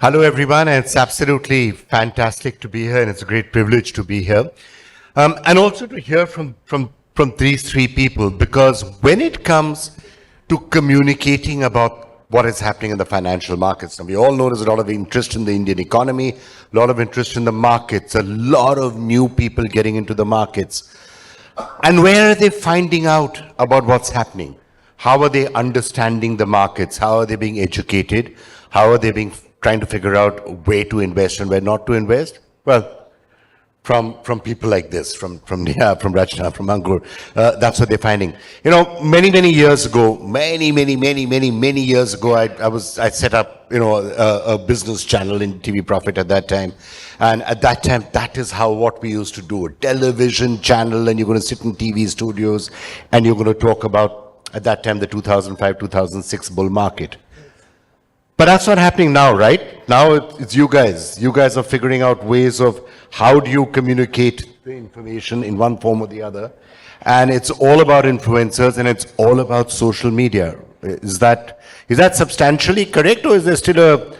Hello, everyone, and it's absolutely fantastic to be here, and it's a great privilege to be here. And also to hear from these three people, because when it comes to communicating about what is happening in the financial markets, and we all know there's a lot of interest in the Indian economy, a lot of interest in the markets, a lot of new people getting into the markets. And where are they finding out about what's happening? How are they understanding the markets? How are they being educated? How are they being trying to figure out where to invest and where not to invest? Well, from people like this, from Neha, from Rachana, from Ankur, that's what they're finding. You know, many years ago, many years ago, I set up, a business channel in TV Profit at that time. And at that time, that is what we used to do, a television channel, and you're going to sit in TV studios and you're going to talk about, at that time, the 2005-2006 bull market. But that's not happening now, right? Now it's you guys. You guys are figuring out ways of how do you communicate the information in one form or the other. And it's all about influencers and it's all about social media. Is that substantially correct, or is there still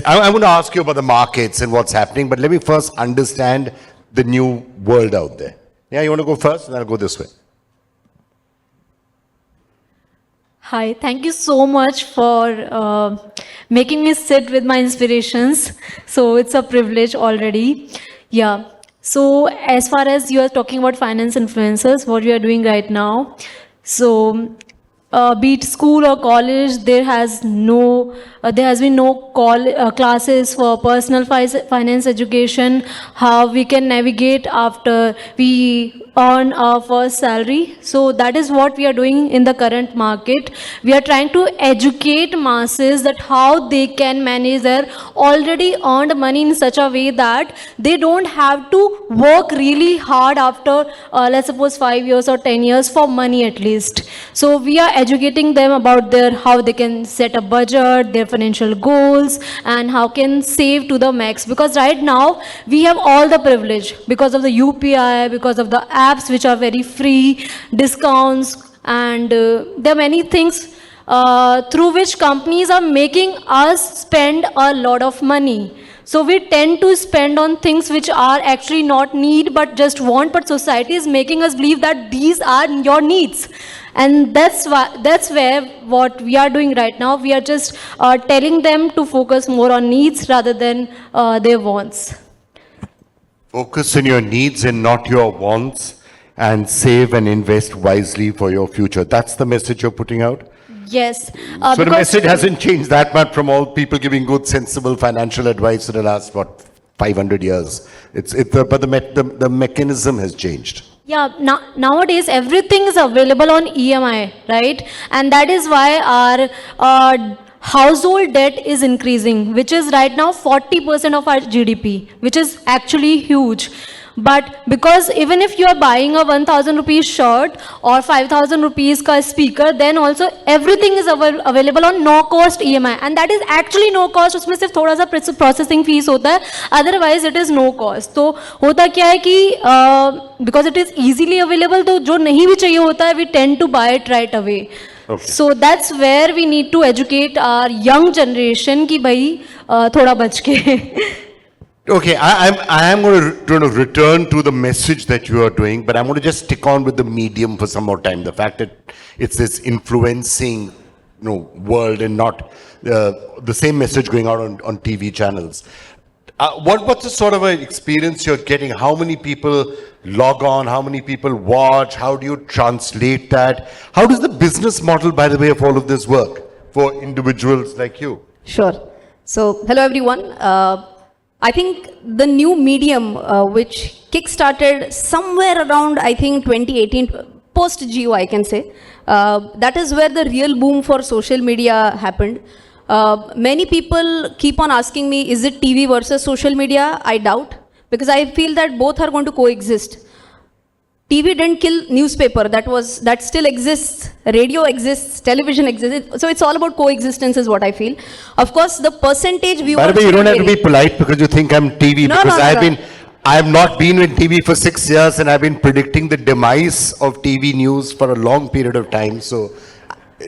I'm going to ask you about the markets and what's happening, but let me first understand the new world out there. Yeah, you want to go first? And I'll go this way. Hi, thank you so much for making me sit with my inspirations. So it's a privilege already. Yeah. So as far as you are talking about finance influencers, what we are doing right now. So be it school or college, there has been no classes for personal finance education, how we can navigate after we earn our first salary. So that is what we are doing in the current market. We are trying to educate masses that how they can manage their already earned money in such a way that they don't have to work really hard after, let's suppose 5 years or 10 years for money at least. So we are educating them about how they can set a budget, their financial goals, and how can save to the max. Because right now we have all the privilege because of the UPI, because of the apps which are very free, discounts, and there are many things through which companies are making us spend a lot of money. So we tend to spend on things which are actually not need but just want, but society is making us believe that these are your needs. And that's where what we are doing right now. We are just telling them to focus more on needs rather than their wants. Focus on your needs and not your wants, and save and invest wisely for your future. That's the message you're putting out? Yes. So the message hasn't changed that much from all people giving good, sensible financial advice in the last, 500 years. But the mechanism has changed. Yeah, nowadays everything is available on EMI, right? And that is why our household debt is increasing, which is right now 40% of our GDP, which is actually huge. But because even if you are buying a 1,000 rupees shirt or 5,000 rupees ka speaker, then also everything is available on no cost EMI, and that is actually no cost. उसमें सिर्फ थोड़ा सा processing fees होता है, otherwise it is no cost. तो होता क्या है कि because it is easily available, तो जो नहीं भी चाहिए होता है, we tend to buy it right away. Okay. So that's where we need to educate our young generation कि भाई थोड़ा बच के. Okay, I am going to return to the message that you are doing, but I'm going to just stick on with the medium for some more time. The fact that it's this influencing, world and not the same message going out on TV channels. What's the sort of an experience you're getting? How many people log on? How many people watch? How do you translate that? How does the business model, by the way, of all of this work for individuals like you? Sure. So, hello everyone. I think the new medium which kick-started somewhere around, I think 2018, post-Geo I can say, that is where the real boom for social media happened. Many people keep on asking me, is it TV versus social media? I doubt, because I feel that both are going to coexist. TV didn't kill newspaper, that still exists, radio exists, television exists, so it's all about coexistence is what I feel. Of course, the percentage viewers... By the way, you don't have to be polite because you think I'm TV, because I have not been with TV for 6 years and I've been predicting the demise of TV news for a long period of time, so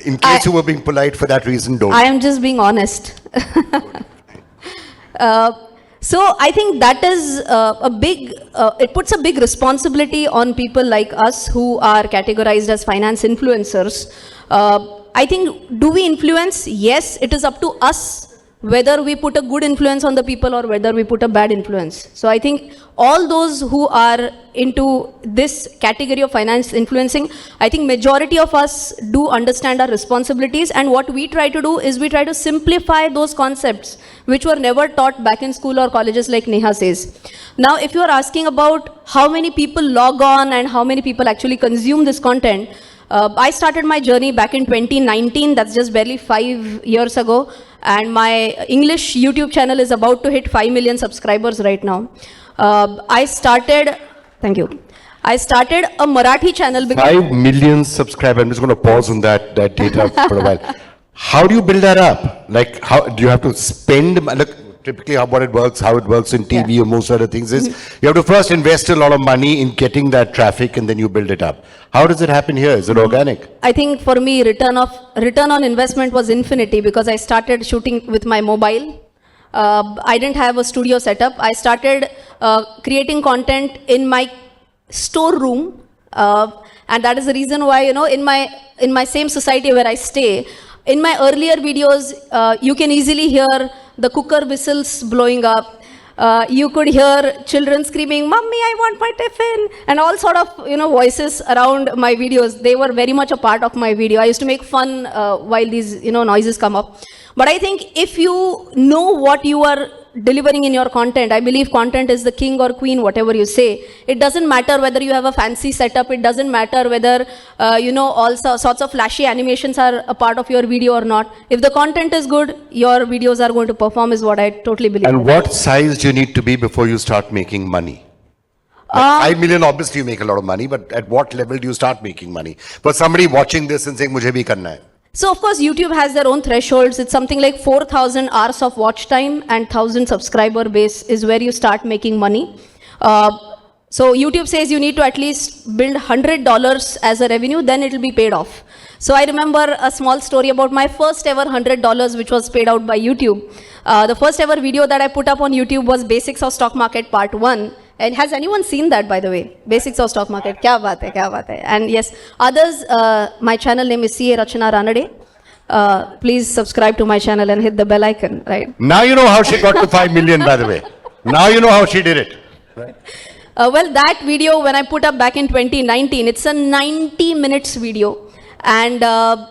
in case you were being polite for that reason, don't. I am just being honest. So I think that is it puts a big responsibility on people like us who are categorized as finance influencers. I think, do we influence? Yes, it is up to us whether we put a good influence on the people or whether we put a bad influence. So I think all those who are into this category of finance influencing, I think majority of us do understand our responsibilities, and what we try to do is we try to simplify those concepts which were never taught back in school or colleges, like Neha says. Now, if you are asking about how many people log on and how many people actually consume this content, I started my journey back in 2019, that's just barely 5 years ago, and my English YouTube channel is about to hit 5 million subscribers right now. I started a Marathi channel because 5 million subscribers. I'm just going to pause on that data for a while. How do you build that up? Like, how do you have to spend? Look, typically how it works in TV or most other things is you have to first invest a lot of money in getting that traffic and then you build it up. How does it happen here? Is it organic? I think for me, return on investment was infinity because I started shooting with my mobile. I didn't have a studio setup. I started creating content in my storeroom, and that is the reason why, you know, in my same society where I stay, in my earlier videos, you can easily hear the cooker whistles blowing up. You could hear children screaming, "Mummy, I want my tiffin," and all sort of, you know, voices around my videos. They were very much a part of my video. I used to make fun while these, you know, noises come up. But I think if you know what you are delivering in your content, I believe content is the king or queen, whatever you say. It doesn't matter whether you have a fancy setup. It doesn't matter whether, you know, all sorts of flashy animations are a part of your video or not. If the content is good, your videos are going to perform, is what I totally believe. And what size do you need to be before you start making money? Like 5 million, obviously you make a lot of money, but at what level do you start making money? For somebody watching this and saying, "Mujhe bhi karna hai." So of course, YouTube has their own thresholds. It's something like 4,000 hours of watch time and 1,000 subscriber base is where you start making money. So YouTube says you need to at least build $100 as a revenue, then it will be paid off. So I remember a small story about my first ever $100 which was paid out by YouTube. The first ever video that I put up on YouTube was Basics of Stock Market Part 1. And has anyone seen that, by the way? Basics of Stock Market. Kya baat hai, kya baat hai. And yes, others, my channel name is CA Rachana Ranade. Please subscribe to my channel and hit the bell icon, right? Now you know how she got to 5 million, by the way. Now you know how she did it. Right? Well, that video, when I put up back in 2019, it's a 90 minutes video. And I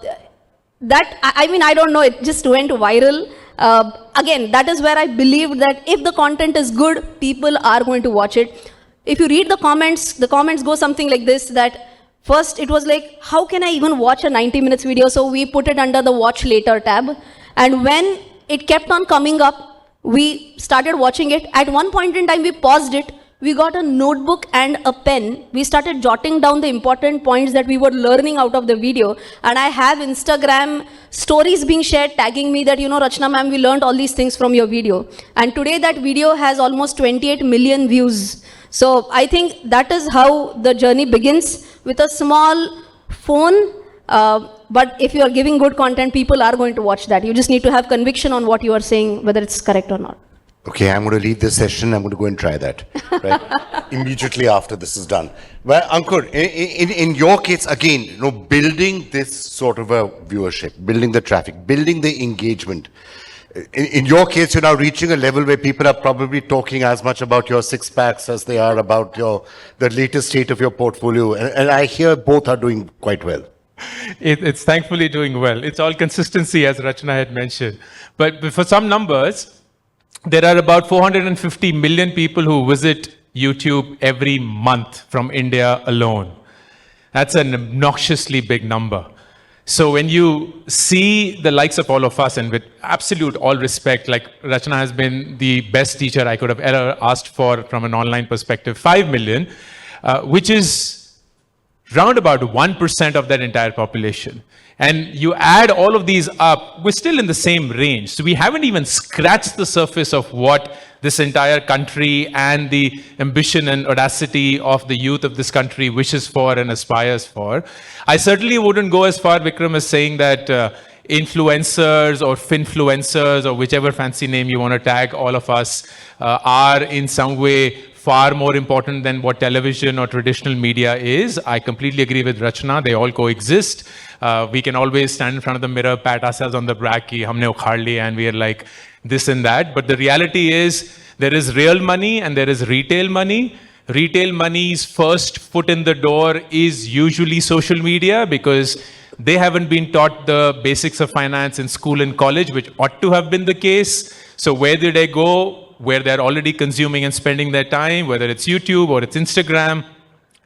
don't know, it just went viral. Again, that is where I believed that if the content is good, people are going to watch it. If you read the comments go something like this, that first it was like, how can I even watch a 90 minutes video? So we put it under the watch later tab. And when it kept on coming up, we started watching it. At one point in time, we paused it. We got a notebook and a pen. We started jotting down the important points that we were learning out of the video. And I have Instagram stories being shared, tagging me that, you know, Rachana ma'am, we learned all these things from your video. And today that video has almost 28 million views. So I think that is how the journey begins, with a small phone. But if you are giving good content, people are going to watch that. You just need to have conviction on what you are saying, whether it's correct or not. Okay, I'm going to leave this session. I'm going to go and try that, right? Immediately after this is done. Well, Ankur, in your case, again, you know, building this sort of a viewership, building the traffic, building the engagement. In your case, you're now reaching a level where people are probably talking as much about your six packs as they are about the latest state of your portfolio. And I hear both are doing quite well. It's thankfully doing well. It's all consistency, as Rachana had mentioned. But for some numbers, there are about 450 million people who visit YouTube every month from India alone. That's an obnoxiously big number. So when you see the likes of all of us, and with absolute all respect, like Rachana has been the best teacher I could have ever asked for from an online perspective, 5 million, which is round about 1% of that entire population. And you add all of these up, we're still in the same range. So we haven't even scratched the surface of what this entire country and the ambition and audacity of the youth of this country wishes for and aspires for. I certainly wouldn't go as far, Vikram, as saying that influencers or FinFluencers or whichever fancy name you want to tag all of us are in some way far more important than what television or traditional media is. I completely agree with Rachana. They all coexist. We can always stand in front of the mirror, pat ourselves on the back, ki humne ukhad liya, and we are like this and that. But the reality is there is real money and there is retail money. Retail money's first foot in the door is usually social media because they haven't been taught the basics of finance in school and college, which ought to have been the case. So where do they go? Where they're already consuming and spending their time, whether it's YouTube or it's Instagram,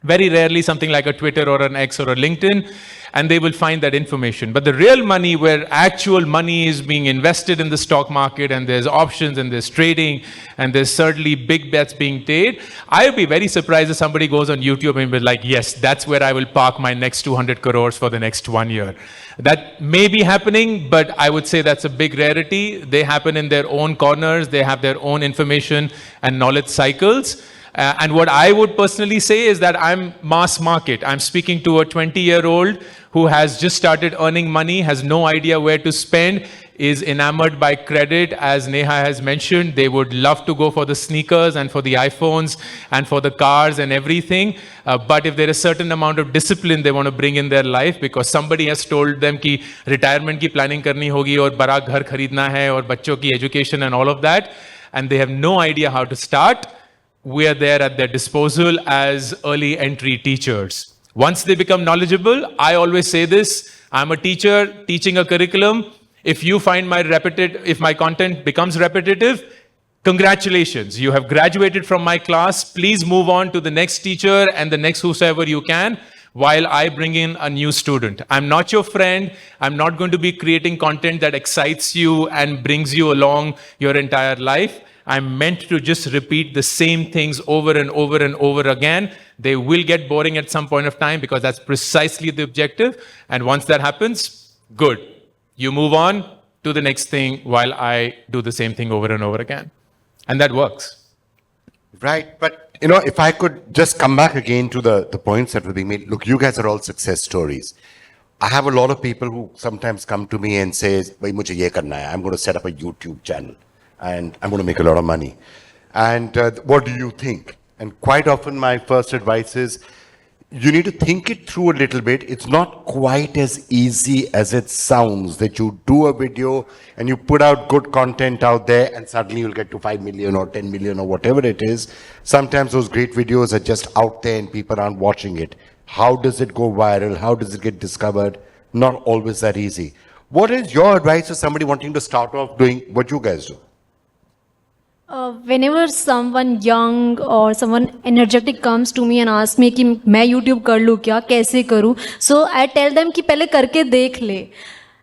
very rarely something like a Twitter or an X or a LinkedIn, and they will find that information. But the real money, where actual money is being invested in the stock market and there's options and there's trading and there's certainly big bets being made, I would be very surprised if somebody goes on YouTube and be like, yes, that's where I will park my next 200 crores for the next 1 year. That may be happening, but I would say that's a big rarity. They happen in their own corners. They have their own information and knowledge cycles. And what I would personally say is that I'm mass market. I'm speaking to a 20-year-old who has just started earning money, has no idea where to spend, is enamored by credit. As Neha has mentioned, they would love to go for the sneakers and for the iPhones and for the cars and everything. But if there is a certain amount of discipline they want to bring in their life because somebody has told them कि retirement की planning करनी होगी और बड़ा घर खरीदना है और बच्चों की education and all of that, and they have no idea how to start, we are there at their disposal as early entry teachers. Once they become knowledgeable, I always say this, I'm a teacher teaching a curriculum. If you find if my content becomes repetitive, congratulations, you have graduated from my class. Please move on to the next teacher and the next whosoever you can while I bring in a new student. I'm not your friend. I'm not going to be creating content that excites you and brings you along your entire life. I'm meant to just repeat the same things over and over and over again. They will get boring at some point of time because that's precisely the objective. And once that happens, good. You move on to the next thing while I do the same thing over and over again. And that works. Right. But, if I could just come back again to the points that were being made. Look, you guys are all success stories. I have a lot of people who sometimes come to me and say, "Bhai, mujhe ye karna hai. I'm going to set up a YouTube channel and I'm going to make a lot of money. And what do you think?" And quite often my first advice is, you need to think it through a little bit. It's not quite as easy as it sounds that you do a video and you put out good content out there and suddenly you'll get to 5 million or 10 million or whatever it is. Sometimes those great videos are just out there and people aren't watching it. How does it go viral? How does it get discovered? Not always that easy. What is your advice to somebody wanting to start off doing what you guys do? Whenever someone young or someone energetic comes to me and asks me कि मैं YouTube कर लूँ क्या, कैसे करूँ, so I tell them कि पहले करके देख ले.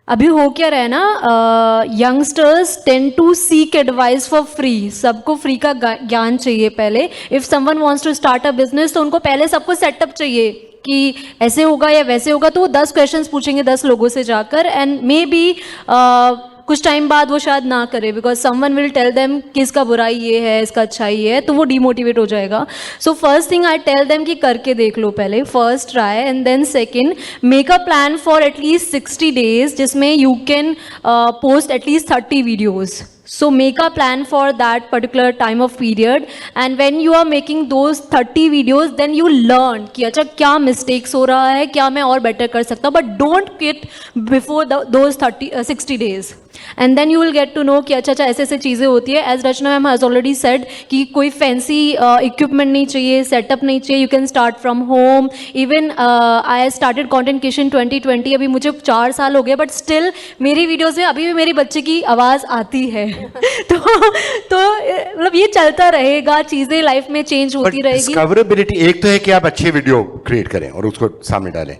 अभी हो क्या रहा है ना, youngsters tend to seek advice for free. सबको free का ज्ञान चाहिए पहले. If someone wants to start a business, तो उनको पहले सबको setup चाहिए कि ऐसे होगा या वैसे होगा, तो वो 10 questions पूछेंगे 10 लोगों से जाकर, and maybe कुछ टाइम बाद वो शायद ना करे because someone will tell them कि इसका बुराई ये है, इसका अच्छाई ये है, तो वो डिमोटिवेट हो जाएगा. So first thing I tell them कि करके देख लो पहले, first try, and then second make a plan for at least 60 days जिसमें you can post at least 30 videos. So make a plan for that particular time of period, and when you are making those 30 videos, then you learn कि अच्छा क्या mistakes हो रहा है, क्या मैं और better कर सकता हूँ, but don't quit before those 60 days. And then you will get to know कि अच्छा ऐसे ऐसे चीज़ें होती है. As Rachana ma'am has already said कि कोई fancy equipment नहीं चाहिए, setup नहीं चाहिए, you can start from home. Even I started content creation 2020, अभी मुझे 4 साल हो गए, but still मेरी videos में अभी भी मेरी बच्चे की आवाज़ आती है. तो मतलब ये चलता रहेगा, चीज़ें लाइफ में चेंज होती रहेगी. डिस्कवरेबिलिटी एक तो है कि आप अच्छे वीडियो क्रिएट करें और उसको सामने डालें.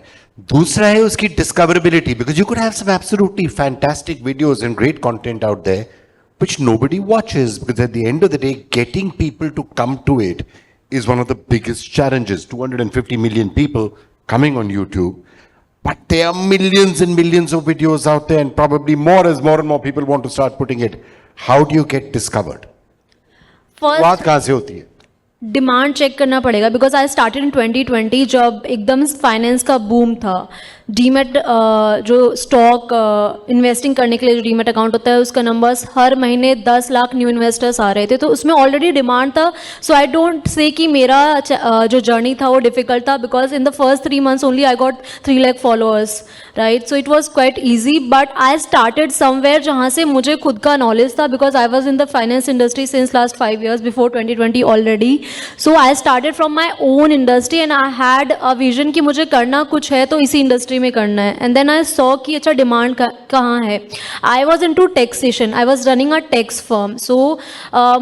दूसरा है उसकी discoverability, because you could have some absolutely fantastic videos and great content out there which nobody watches, because at the end of the day getting people to come to it is one of the biggest challenges. 250 million people coming on YouTube, but there are millions and millions of videos out there, and probably more as more and more people want to start putting it. How do you get discovered? बात कहाँ से होती है? Demand check करना पड़ेगा because I started in 2020 जब एकदम finance का बूम था. डीमेट जो स्टॉक इन्वेस्टिंग करने के लिए जो डीमेट अकाउंट होता है उसका नंबर्स हर महीने 10 लाख न्यू इन्वेस्टर्स आ रहे थे, तो उसमें ऑलरेडी डिमांड था. सो आई डोंट से कि मेरा जो जर्नी था वो डिफिकल्ट था, because in the first 3 months only I got 3 lakh followers, right. So it was quite easy, but I started somewhere जहाँ से मुझे खुद का नॉलेज था, because I was in the finance industry since last 5 years before 2020 already. So I started from my own industry and I had a vision कि मुझे करना कुछ है तो इसी इंडस्ट्री में करना है. एंड देन आई सॉ कि अच्छा डिमांड कहाँ है. I was into taxation, I was running a tax firm. So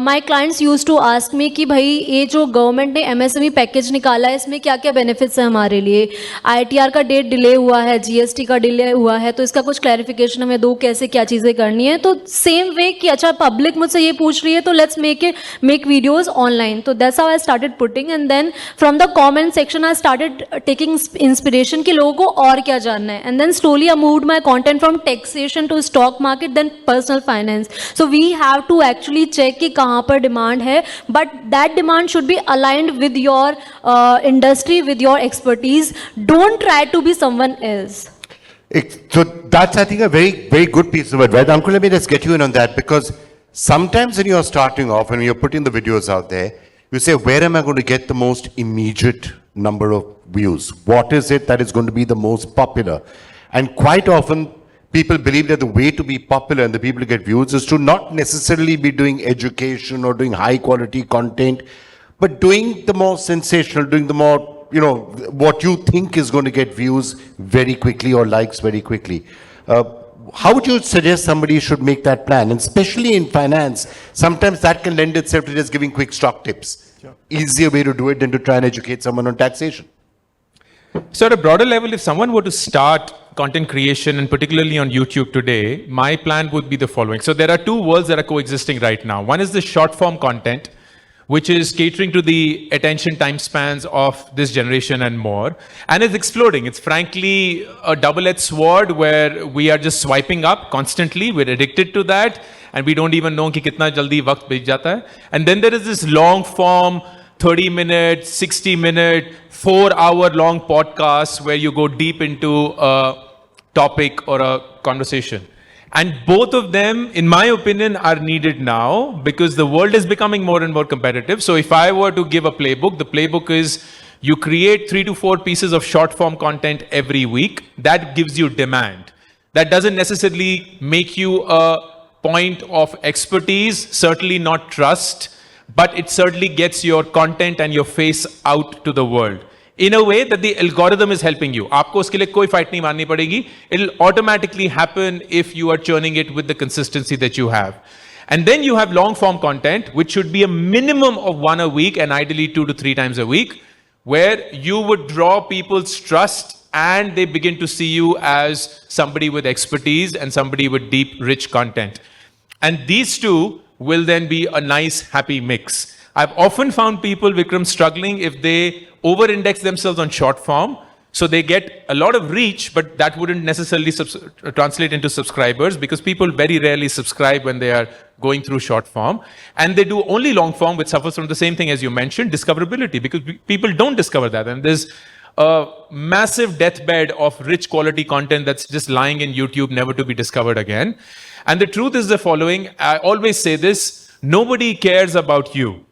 my clients use to ask me कि भाई ये जो गवर्नमेंट ने MSME पैकेज निकाला है इसमें क्या क्या बेनिफिट्स हैं हमारे लिए. ITR का डेट डिले हुआ है, GST का डिले हुआ है, तो इसका कुछ क्लैरिफिकेशन हमें दो, कैसे क्या चीज़ें करनी है. तो सेम वे कि अच्छा पब्लिक मुझसे ये पूछ रही है तो लेट्स मेक वीडियोज ऑनलाइन. तो that's how I started putting, and then from the comment section I started taking inspiration कि लोगों को और क्या जानना है. And then slowly I moved my content from taxation to stock market, then personal finance. So we have to actually check कि कहाँ पर demand है, but that demand should be aligned with your industry, with your expertise. Don't try to be someone else. So that's, I think, a very, very good piece of advice. Uncle, let me just get you in on that, because sometimes when you're starting off and you're putting the videos out there, you say, where am I going to get the most immediate number of views? What is it that is going to be the most popular? And quite often, people believe that the way to be popular and the people to get views is to not necessarily be doing education or doing high quality content, but doing the more sensational, doing the more, what you think is going to get views very quickly or likes very quickly. How would you suggest somebody should make that plan? And especially in finance, sometimes that can lend itself to just giving quick stock tips. Sure. Easier way to do it than to try and educate someone on taxation. So at a broader level, if someone were to start content creation, and particularly on YouTube today, my plan would be the following. So there are two worlds that are coexisting right now. One is the short form content, which is catering to the attention time spans of this generation and more. And it's exploding. It's frankly a double-edged sword where we are just swiping up constantly. We're addicted to that. And we don't even know कि कितना जल्दी वक्त बीत जाता है. And then there is this long form, 30-minute, 60-minute, 4-hour long podcast where you go deep into a topic or a conversation. And both of them, in my opinion, are needed now because the world is becoming more and more competitive. So if I were to give a playbook, the playbook is you create 3 to 4 pieces of short form content every week. That gives you demand. That doesn't necessarily make you a point of expertise, certainly not trust, but it certainly gets your content and your face out to the world. In a way that the algorithm is helping you. आपको उसके लिए कोई fight नहीं मारनी पड़ेगी. It'll automatically happen if you are churning it with the consistency that you have. And then you have long form content, which should be a minimum of 1 a week and ideally 2 to 3 times a week, where you would draw people's trust and they begin to see you as somebody with expertise and somebody with deep, rich content. And these two will then be a nice, happy mix. I've often found people, Vikram, struggling if they over-index themselves on short form. So they get a lot of reach, but that wouldn't necessarily translate into subscribers because people very rarely subscribe when they are going through short form. And they do only long form, which suffers from the same thing as you mentioned, discoverability, because people don't discover that. And there's a massive deathbed of rich quality content that's just lying in YouTube, never to be discovered again. And the truth is the following. I always say this, nobody cares about you.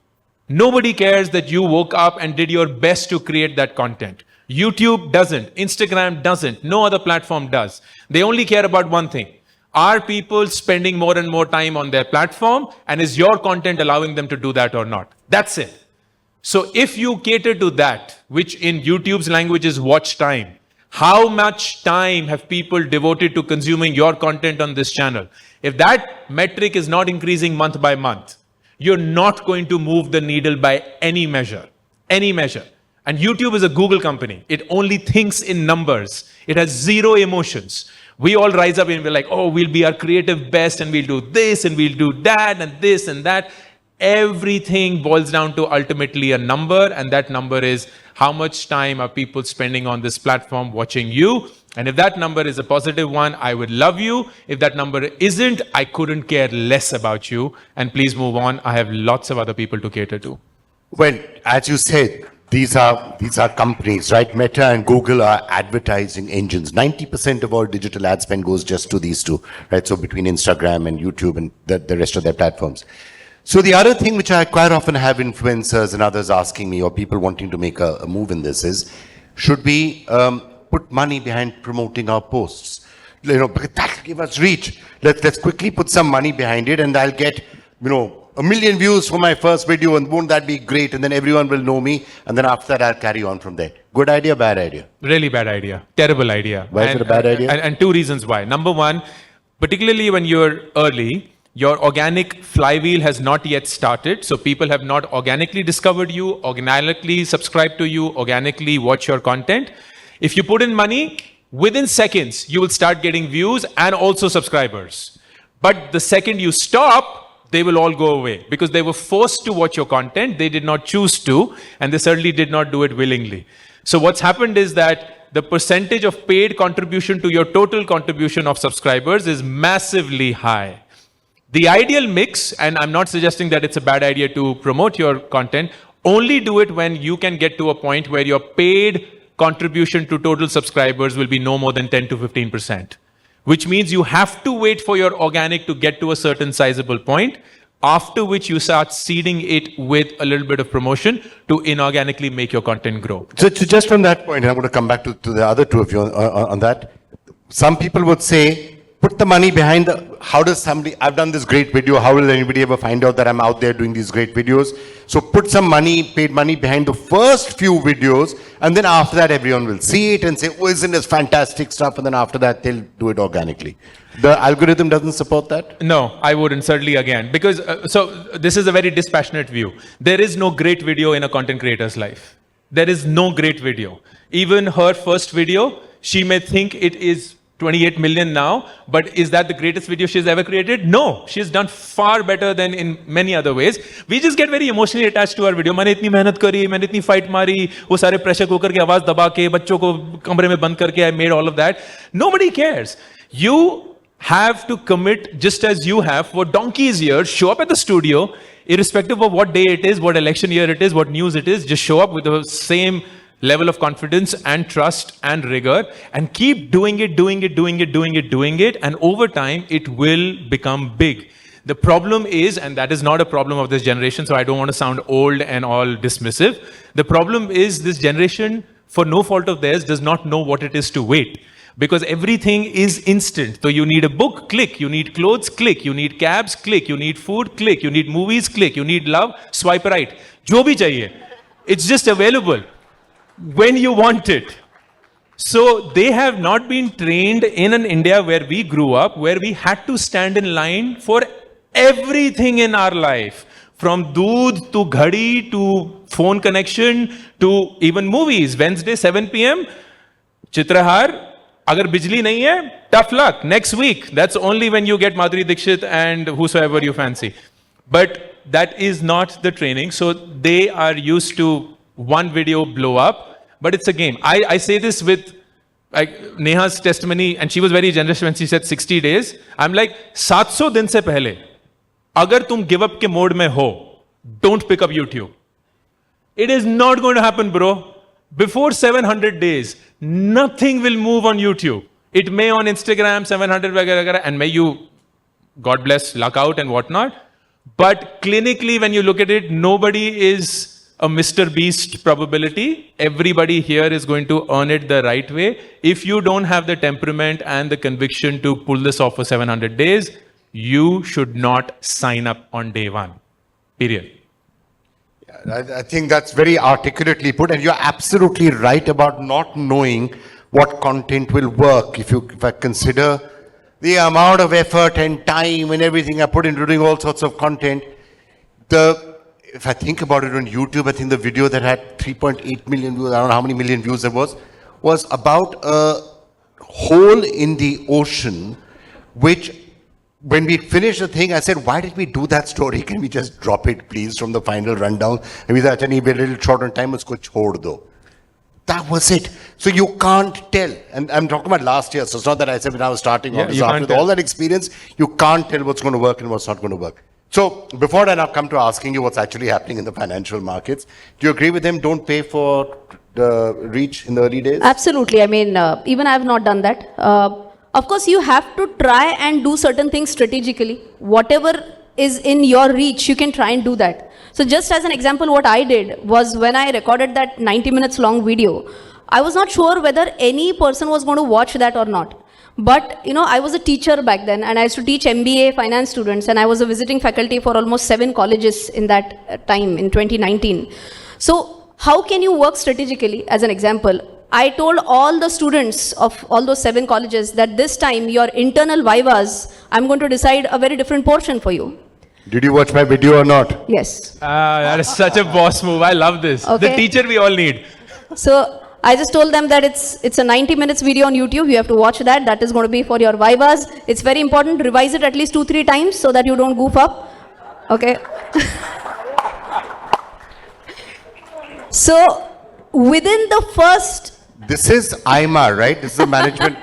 Nobody cares that you woke up and did your best to create that content. YouTube doesn't. Instagram doesn't. No other platform does. They only care about one thing. Are people spending more and more time on their platform? And is your content allowing them to do that or not? That's it. So if you cater to that, which in YouTube's language is watch time, how much time have people devoted to consuming your content on this channel? If that metric is not increasing month by month, you're not going to move the needle by any measure. Any measure. And YouTube is a Google company. It only thinks in numbers. It has zero emotions. We all rise up and we're like, oh, we'll be our creative best and we'll do this and we'll do that and this and that. Everything boils down to ultimately a number, and that number is how much time are people spending on this platform watching you. And if that number is a positive one, I would love you. If that number isn't, I couldn't care less about you. And please move on. I have lots of other people to cater to. Well, as you said, these are companies, right? Meta and Google are advertising engines. 90% of all digital ad spend goes just to these two, right? So between Instagram and YouTube and the rest of their platforms. So the other thing which I quite often have influencers and others asking me, or people wanting to make a move in this, is should we put money behind promoting our posts? You know, because that'll give us reach. Let's quickly put some money behind it, and I'll get, 1 million views for my first video, and won't that be great? And then everyone will know me, and then after that I'll carry on from there. Good idea, bad idea? Really bad idea. Terrible idea. Why is it a bad idea? And two reasons why. Number one, particularly when you're early, your organic flywheel has not yet started. So people have not organically discovered you, organically subscribed to you, organically watch your content. If you put in money, within seconds, you will start getting views and also subscribers. But the second you stop, they will all go away because they were forced to watch your content. They did not choose to, and they certainly did not do it willingly. So what's happened is that the percentage of paid contribution to your total contribution of subscribers is massively high. The ideal mix, and I'm not suggesting that it's a bad idea to promote your content, only do it when you can get to a point where your paid contribution to total subscribers will be no more than 10 to 15%. Which means you have to wait for your organic to get to a certain sizable point, after which you start seeding it with a little bit of promotion to inorganically make your content grow. So just from that point, and I'm going to come back to the other two of you on that. Some people would say, put the money behind how does somebody, I've done this great video, how will anybody ever find out that I'm out there doing these great videos? So put some money, paid money behind the first few videos, and then after that everyone will see it and say, oh, isn't this fantastic stuff? And then after that they'll do it organically. The algorithm doesn't support that? No, I wouldn't, certainly again, because so this is a very dispassionate view. There is no great video in a content creator's life. There is no great video. Even her first video, she may think it is 28 million now, but is that the greatest video she's ever created? No, she's done far better than in many other ways. We just get very emotionally attached to our video. मैंने इतनी मेहनत करी, मैंने इतनी fight मारी, वो सारे pressure cooker की आवाज दबा के, बच्चों को कमरे में बंद करके, I made all of that. Nobody cares. You have to commit just as you have for donkey's years, show up at the studio, irrespective of what day it is, what election year it is, what news it is, just show up with the same level of confidence and trust and rigor and keep doing it, and over time it will become big. The problem is, and that is not a problem of this generation, so I don't want to sound old and all dismissive. The problem is this generation, for no fault of theirs, does not know what it is to wait. Because everything is instant. So you need a book, click. You need clothes, click. You need cabs, click. You need food, click. You need movies, click. You need love, swipe right. Jo bhi chahiye. It's just available when you want it. So they have not been trained in an India where we grew up, where we had to stand in line for everything in our life. From doodh to ghadi to phone connection to even movies. Wednesday 7 p.m. Chitrahar. Agar bijli nahi hai, tough luck. Next week. That's only when you get Madhuri Dixit and whosoever you fancy. But that is not the training. So they are used to one video blow up. But it's a game. I say this with like Neha's testimony, and she was very generous when she said 60 days. I'm like, 700 din se pehle, agar tum give up ke mode mein ho, don't pick up YouTube. It is not going to happen, bro. Before 700 days, nothing will move on YouTube. It may on Instagram, 700, and may you, God bless, luck out and whatnot. But clinically, when you look at it, nobody is a Mr. Beast probability. Everybody here is going to earn it the right way. If you don't have the temperament and the conviction to pull this off for 700 days, you should not sign up on day one. Period. I think that's very articulately put, and you're absolutely right about not knowing what content will work. If I consider the amount of effort and time and everything I put into doing all sorts of content, if I think about it on YouTube, I think the video that had 3.8 million views, I don't know how many million views there was about a hole in the ocean, which when we finished the thing, I said, why did we do that story? Can we just drop it, please, from the final rundown? And we said, achha, a little short on time, usko chhod do. That was it. So you can't tell. And I'm talking about last year. So it's not that I said when I was starting off. So after all that experience, you can't tell what's going to work and what's not going to work. So before I now come to asking you what's actually happening in the financial markets, do you agree with him? Don't pay for the reach in the early days? Absolutely. I mean, even I have not done that. Of course, you have to try and do certain things strategically. Whatever is in your reach, you can try and do that. So just as an example, what I did was when I recorded that 90 minutes long video, I was not sure whether any person was going to watch that or not. But, I was a teacher back then, and I used to teach MBA finance students, and I was a visiting faculty for almost 7 colleges in that time, in 2019. So how can you work strategically? As an example, I told all the students of all those 7 colleges that this time your internal vivas, I'm going to decide a very different portion for you. Did you watch my video or not? Yes. That is such a boss move. I love this. Okay. The teacher we all need. So I just told them that it's a 90 minutes video on YouTube. You have to watch that. That is going to be for your vivas. It's very important. Revise it at least 2-3 times so that you don't goof up. Okay. So within the first. This is IMA, right? This is the management.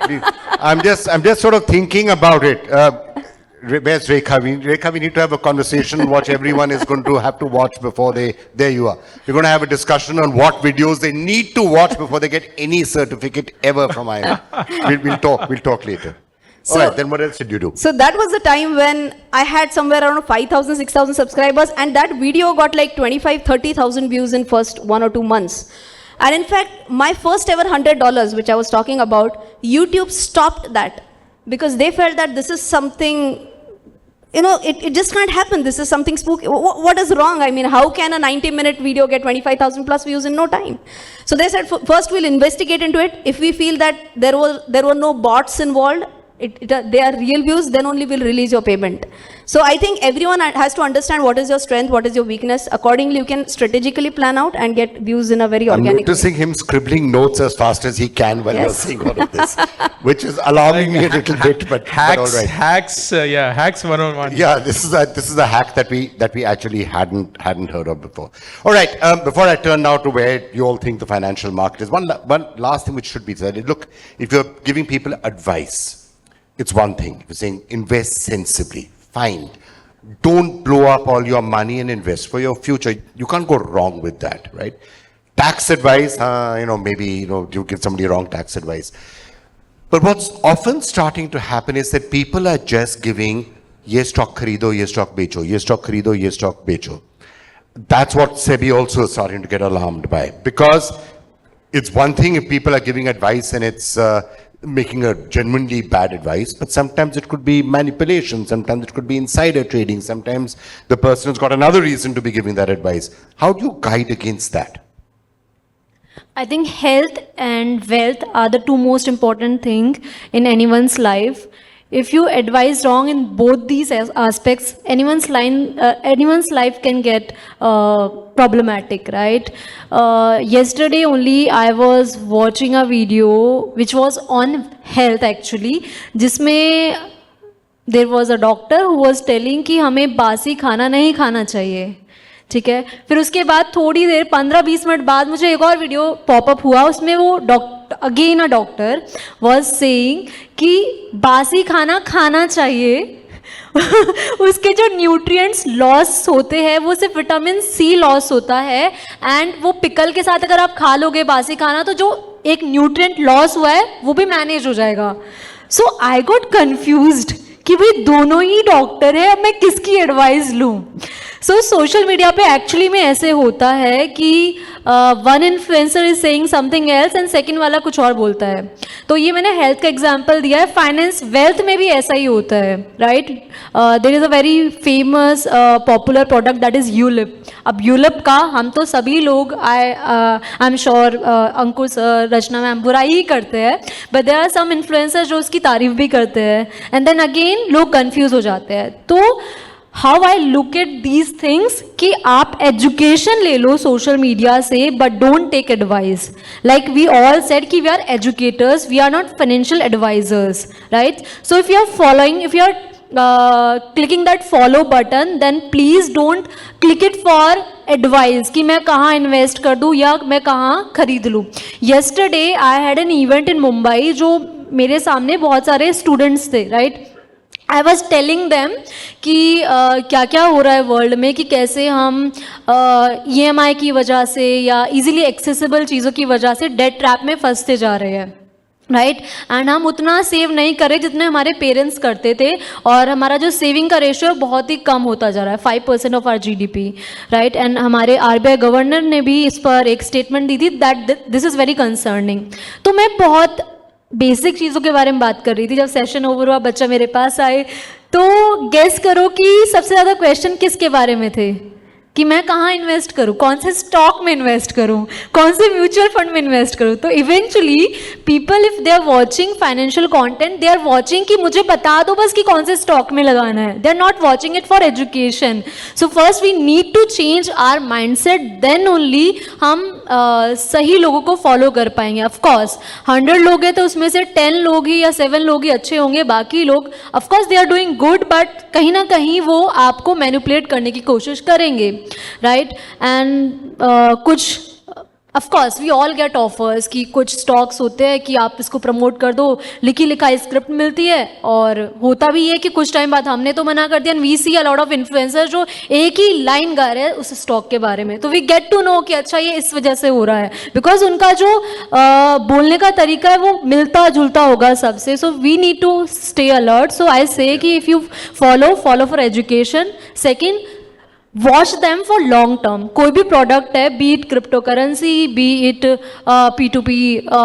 I'm just sort of thinking about it. Where's Rekha? Rekha, we need to have a conversation. What everyone is going to have to watch before they. There you are. We're going to have a discussion on what videos they need to watch before they get any certificate ever from IMA. We'll talk later. So, all right. Then what else did you do? So that was the time when I had somewhere around 5,000, 6,000 subscribers, and that video got like 25, 30,000 views in first 1 or 2 months. And in fact, my first ever $100, which I was talking about, YouTube stopped that because they felt that this is something. It just can't happen. This is something spooky. What is wrong? I mean, how can a 90-minute video get 25,000 plus views in no time? So they said, first we'll investigate into it. If we feel that there were no bots involved, they are real views, then only we'll release your payment. So I think everyone has to understand what is your strength, what is your weakness. Accordingly, you can strategically plan out and get views in a very organic way. I'm noticing him scribbling notes as fast as he can while you're saying all of this, which is alarming me a little bit, but Hacks, all right. hacks 101. Yeah, this is a hack that we actually hadn't heard of before. All right, before I turn now to where you all think the financial market is, one last thing which should be said. Look, if you're giving people advice, it's one thing. If you're saying invest sensibly, fine. Don't blow up all your money and invest for your future. You can't go wrong with that, right? Tax advice, maybe you give somebody wrong tax advice. But what's often starting to happen is that people are just giving, ye stock kharido, ye stock becho, ye stock kharido, ye stock becho. That's what SEBI also is starting to get alarmed by. Because it's one thing if people are giving advice and it's making a genuinely bad advice, but sometimes it could be manipulation, sometimes it could be insider trading, sometimes the person has got another reason to be giving that advice. How do you guide against that? I think health and wealth are the 2 most important things in anyone's life. If you advise wrong in both these aspects, anyone's life can get problematic, right? Yesterday only I was watching a video which was on health actually, जिसमें there was a doctor who was telling कि हमें बासी खाना नहीं खाना चाहिए. ठीक है, फिर उसके बाद थोड़ी देर 15-20 मिनट बाद मुझे एक और वीडियो पॉपअप हुआ, उसमें वो again a doctor was saying कि बासी खाना खाना चाहिए. उसके जो न्यूट्रिएंट्स लॉस होते हैं वो सिर्फ विटामिन सी लॉस होता है, एंड वो पिकल के साथ अगर आप खा लोगे बासी खाना तो जो एक न्यूट्रिएंट लॉस हुआ है वो भी मैनेज हो जाएगा. सो आई गॉट कंफ्यूज्ड कि भाई दोनों ही डॉक्टर है, अब मैं किसकी एडवाइस लूँ. सो सोशल मीडिया पे एक्चुअली में ऐसे होता है कि one influencer is saying something else and second वाला कुछ और बोलता है. तो ये मैंने हेल्थ का एग्जांपल दिया है, फाइनेंस वेल्थ में भी ऐसा ही होता है, right? There is a very famous popular product that is ULIP. अब यूलिप का हम तो सभी लोग I am sure Ankur sir, Rachna ma'am बुराई ही करते हैं, but there are some influencer जो उसकी तारीफ भी करते हैं, एंड देन अगेन लोग कंफ्यूज हो जाते हैं. तो how I look at these things कि आप एजुकेशन ले लो सोशल मीडिया से, but don't take advice. Like we all said कि we are educators, we are not financial advisors, right? So if you are following, if you are clicking that follow button, then please don't click it for advice कि मैं कहाँ invest कर दूँ या मैं कहाँ खरीद लूँ. Yesterday I had an event in Mumbai जो मेरे सामने बहुत सारे students थे, right? I was telling them कि क्या क्या हो रहा है वर्ल्ड में, कि कैसे हम EMI की वजह से या इजीली एक्सेसिबल चीज़ों की वजह से डेट ट्रैप में फंसते जा रहे हैं, राइट एंड हम उतना सेव नहीं करें जितने हमारे पेरेंट्स करते थे, और हमारा जो सेविंग का रेशियो बहुत ही कम होता जा रहा है, 5% of our GDP, right and हमारे RBI गवर्नर ने भी इस पर एक स्टेटमेंट दी थी that this is very concerning. तो मैं बहुत बेसिक चीज़ों के बारे में बात कर रही थी, जब सेशन ओवर हुआ बच्चा मेरे पास आए तो गेस करो कि सबसे ज़्यादा क्वेश्चन किसके बारे में थे, कि मैं कहाँ इन्वेस्ट करूँ, कौन से स्टॉक में इन्वेस्ट करूँ, कौन से म्यूचुअल फंड में इन्वेस्ट करूँ। तो eventually people if they are watching financial content, they are watching कि मुझे बता दो बस कि कौन से स्टॉक में लगाना है, they are not watching it for education. So first we need to change our mindset, then only हम सही लोगों को फॉलो कर पाएंगे। ऑफकोर्स 100 लोग हैं तो उसमें से 10 लोग ही या 7 लोग ही अच्छे होंगे, बाकी लोग of course they are doing good, but कहीं ना कहीं वो आपको मैनिपुलेट करने की कोशिश करेंगे, राइट एंड कुछ of course we all get offers कि कुछ स्टॉक्स होते हैं कि आप इसको प्रमोट कर दो, लिखी लिखाई स्क्रिप्ट मिलती है, और होता भी है कि कुछ टाइम बाद हमने तो मना कर दिया, we see a lot of influencer जो एक ही लाइन गा रहे हैं उस स्टॉक के बारे में, तो वी गेट टू नो कि अच्छा ये इस वजह से हो रहा है, बिकॉज उनका जो बोलने का तरीका है वो मिलता जुलता होगा सबसे। So we need to stay alert. So I say कि if you follow for education, second watch them for long term. कोई भी प्रोडक्ट है, be it crypto currency, be it P2P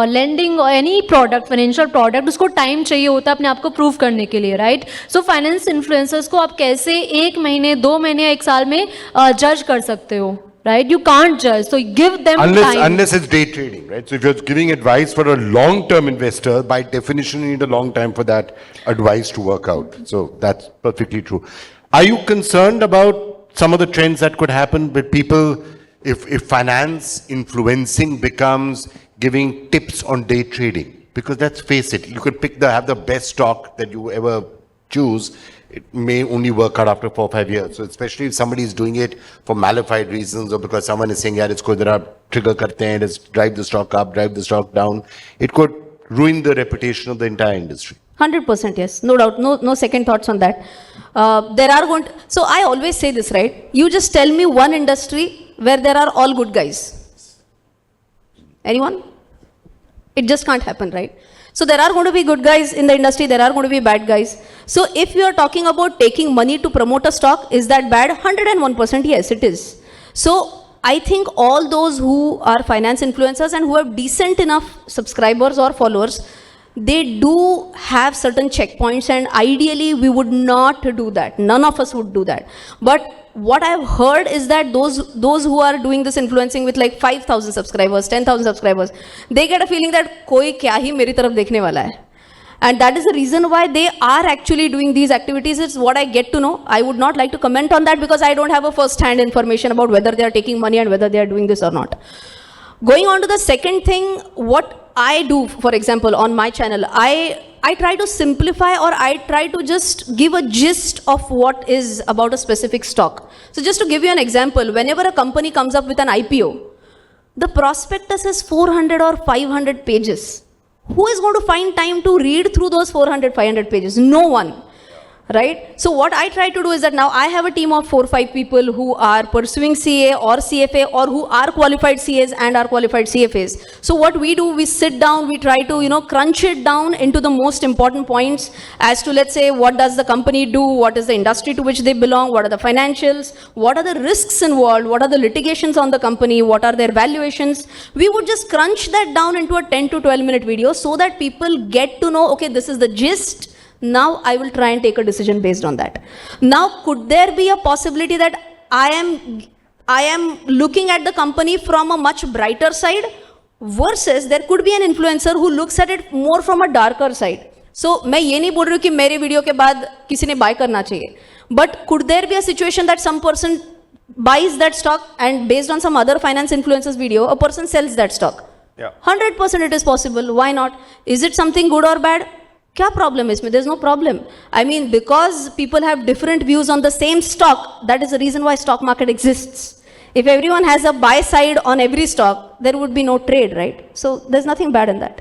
lending और एनी प्रोडक्ट, फाइनेंशियल प्रोडक्ट, उसको time चाहिए होता है अपने आप को प्रूव करने के लिए, राइट। सो फाइनेंस इन्फ्लुएंसर्स को आप कैसे 1 महीने 2 महीने या 1 साल में जज कर सकते हो, right? You can't judge, so give them time. Unless it's day trading, right? So if you're giving advice for a long-term investor, by definition you need a long time for that advice to work out. So that's perfectly true. Are you concerned about some of the trends that could happen with people if finance influencing becomes giving tips on day trading? Because let's face it, you could have the best stock that you ever choose. It may only work out after 4 or 5 years. So especially if somebody is doing it for malified reasons, or because someone is saying, yeah, it's good, trigger karte hain, let's drive the stock up, drive the stock down, it could ruin the reputation of the entire industry. 100% yes, no doubt, no second thoughts on that. There are going to, so I always say this, right? You just tell me one industry where there are all good guys. Anyone? It just can't happen, right? So there are going to be good guys in the industry, there are going to be bad guys. So if you are talking about taking money to promote a stock, is that bad? 101% yes, it is. So I think all those who are finance influencers and who have decent enough subscribers or followers, they do have certain checkpoints, and ideally we would not do that. None of us would do that. But what I've heard is that those who are doing this influencing with like 5,000 subscribers, 10,000 subscribers, they get a feeling that koi kya hi meri taraf dekhne wala hai. And that is the reason why they are actually doing these activities. It's what I get to know. I would not like to comment on that because I don't have a first-hand information about whether they are taking money and whether they are doing this or not. Going on to the second thing, what I do, for example, on my channel, I try to simplify, or I try to just give a gist of what is about a specific stock. So just to give you an example, whenever a company comes up with an IPO, the prospectus is 400 or 500 pages. Who is going to find time to read through those 400, 500 pages? No one. Right? So what I try to do is that now I have a team of 4 or 5 people who are pursuing CA or CFA, or who are qualified CAs and are qualified CFAs. So what we do, we sit down, we try to, crunch it down into the most important points as to, let's say, what does the company do, what is the industry to which they belong, what are the financials, what are the risks involved, what are the litigations on the company, what are their valuations. We would just crunch that down into a 10 to 12 minute video so that people get to know, okay, this is the gist. Now I will try and take a decision based on that. Now, could there be a possibility that I am looking at the company from a much brighter side, versus there could be an influencer who looks at it more from a darker side? So मैं ये नहीं बोल रही हूँ कि मेरे video के बाद किसी ने buy करना चाहिए, but could there be a situation that some person buys that stock and based on some other finance influencers video, a person sells that stock? Yeah. 100% it is possible. Why not? Is it something good or bad? क्या problem इसमें? There's no problem. I mean, because people have different views on the same stock, that is the reason why stock market exists. If everyone has a buy side on every stock, there would be no trade, right? So there's nothing bad in that.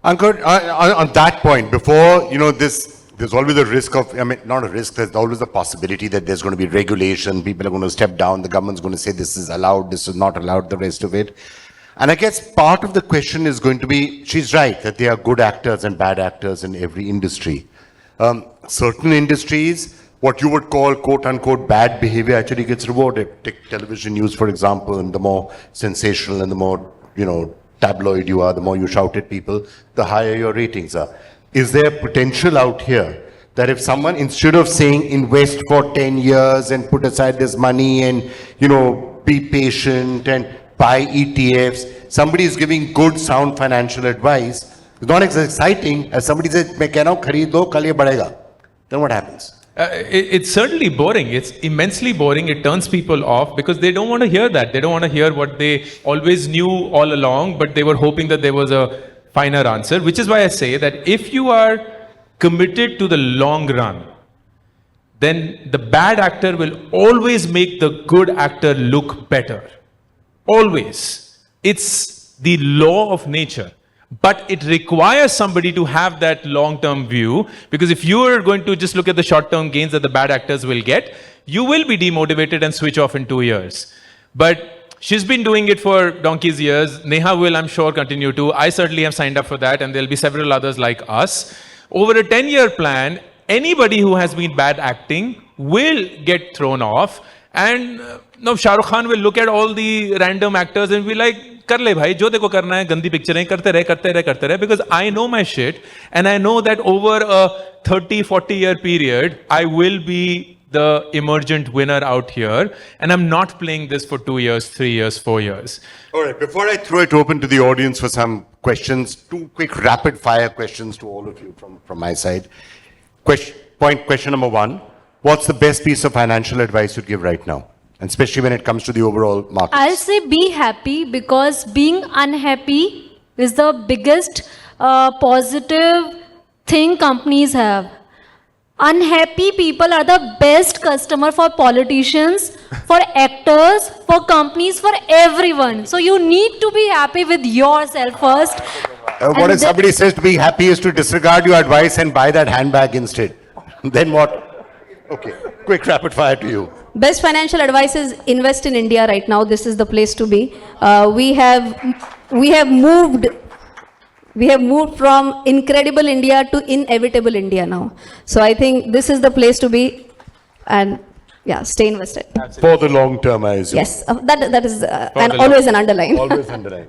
Ankur, on that point, before this there's always a risk of, I mean, not a risk, there's always a possibility that there's going to be regulation, people are going to step down, the government's going to say this is allowed, this is not allowed, the rest of it. And I guess part of the question is going to be, she's right, that there are good actors and bad actors in every industry. Certain industries, what you would call quote unquote bad behavior actually gets rewarded. Take television news, for example, and the more sensational and the more, tabloid you are, the more you shout at people, the higher your ratings are. Is there potential out here that if someone, instead of saying invest for 10 years and put aside this money and, be patient and buy ETFs, somebody is giving good, sound financial advice, it's not as exciting as somebody says, "Main keh raha hu, khareed lo, kal ye badhega." Then what happens? It's certainly boring. It's immensely boring. It turns people off because they don't want to hear that. They don't want to hear what they always knew all along, but they were hoping that there was a finer answer, which is why I say that if you are committed to the long run, then the bad actor will always make the good actor look better. Always. It's the law of nature. But it requires somebody to have that long-term view, because if you are going to just look at the short-term gains that the bad actors will get, you will be demotivated and switch off in 2 years. But she's been doing it for donkey's years. Neha will, I'm sure, continue to. I certainly have signed up for that, and there'll be several others like us. Over a 10-year plan, anybody who has been bad acting will get thrown off. And now Shah Rukh Khan will look at all the random actors and be like, कर ले भाई, जो देखो करना है, गंदी पिक्चरें करते रहे, because I know my shit, and I know that over a 30-40 year period, I will be the emergent winner out here, and I'm not playing this for 2 years, 3 years, 4 years. All right, before I throw it open to the audience for some questions, 2 quick rapid fire questions to all of you from my side. Question number 1, what's the best piece of financial advice you'd give right now? And especially when it comes to the overall market. I'll say be happy, because being unhappy is the biggest positive thing companies have. Unhappy people are the best customer for politicians, for actors, for companies, for everyone. So you need to be happy with yourself first. What if somebody says to be happy is to disregard your advice and buy that handbag instead? Then what? Okay, quick rapid fire to you. Best financial advice is invest in India right now. This is the place to be. We have moved from incredible India to inevitable India now. So I think this is the place to be, and yeah, stay invested. For the long term, I assume. Yes, that is always an underline. Always underline.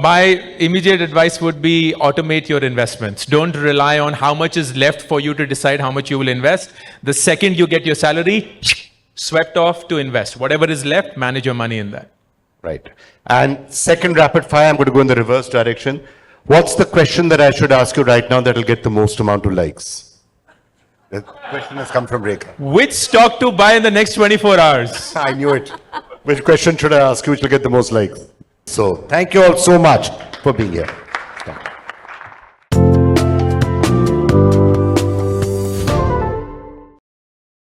My immediate advice would be automate your investments. Don't rely on how much is left for you to decide how much you will invest. The second you get your salary, swept off to invest. Whatever is left, manage your money in that. Right. And second rapid fire, I'm going to go in the reverse direction. What's the question that I should ask you right now that will get the most amount of likes? The question has come from Rekha. Which stock to buy in the next 24 hours? I knew it. Which question should I ask you which will get the most likes? So, thank you all so much for being here.